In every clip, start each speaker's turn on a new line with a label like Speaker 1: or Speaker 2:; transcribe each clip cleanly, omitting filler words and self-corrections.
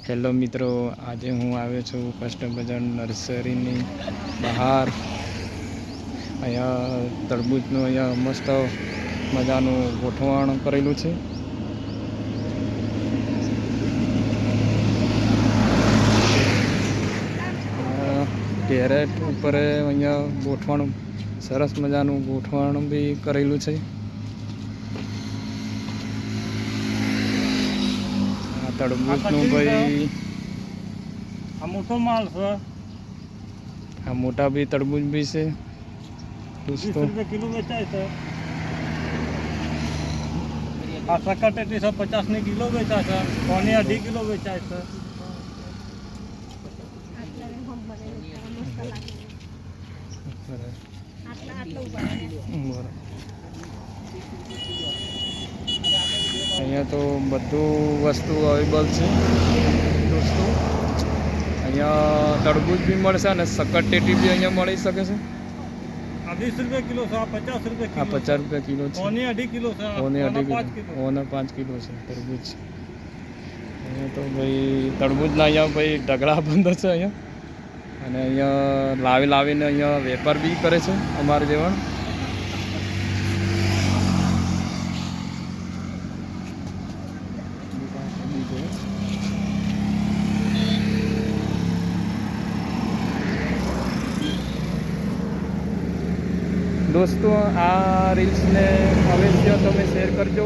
Speaker 1: Hello મિત્રો, આજે હું આવ્યો છું કસ્ટમ બજાર નર્સરીની બહાર. અહીંયા તરબૂચનું અહીંયા મસ્ત મજાનું ગોઠવણ કરેલું છે. કેરેટ ઉપર અહીંયા ગોઠવણ સરસ મજાનું ગોઠવણ બી કરેલું છે. તરબૂચનું ભાઈ
Speaker 2: આ મોટો માલ છે.
Speaker 1: આ મોટા બી તરબૂચ બી છે.
Speaker 2: 20 રૂપિયા કિલો વેચાય છે. આ સકટેટી 50 ની કિલો વેચાય છે. કોને 2.5 કિલો વેચાય છે.
Speaker 1: અહીંયા તો બધું વસ્તુ અવેલેબલ છે દોસ્તો. અહીંયા તરબૂચ બી મળશે અને સકટેટી બી અહીંયા મળી શકે છે.
Speaker 2: આ 20 રૂપિયા કિલો છે. આ 50 રૂપિયા કિલો.
Speaker 1: આ 50 રૂપિયા કિલો છે.
Speaker 2: કોને 2.5 કિલો છે.
Speaker 1: ઓને 2.5
Speaker 2: કિલો.
Speaker 1: ઓને 5 કિલો છે તરબૂચ. અહીંયા તો ભાઈ તરબૂચના અહીંયા ભાઈ ઢગલા બંધ છે અહીંયા. અને અહીંયા લાવીને અહીંયા વેપાર બી કરે છે અમારે જેવા. દોસ્તો, આ રીલ્સને અવશ્ય તમે શેર કરજો.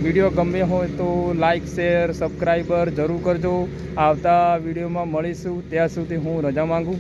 Speaker 1: વિડીયો ગમે હોય તો લાઈક, શેર, સબસ્ક્રાઈબર જરૂર કરજો. આવતા વિડીયોમાં મળીશું. ત્યાં સુધી હું રજા માંગુ.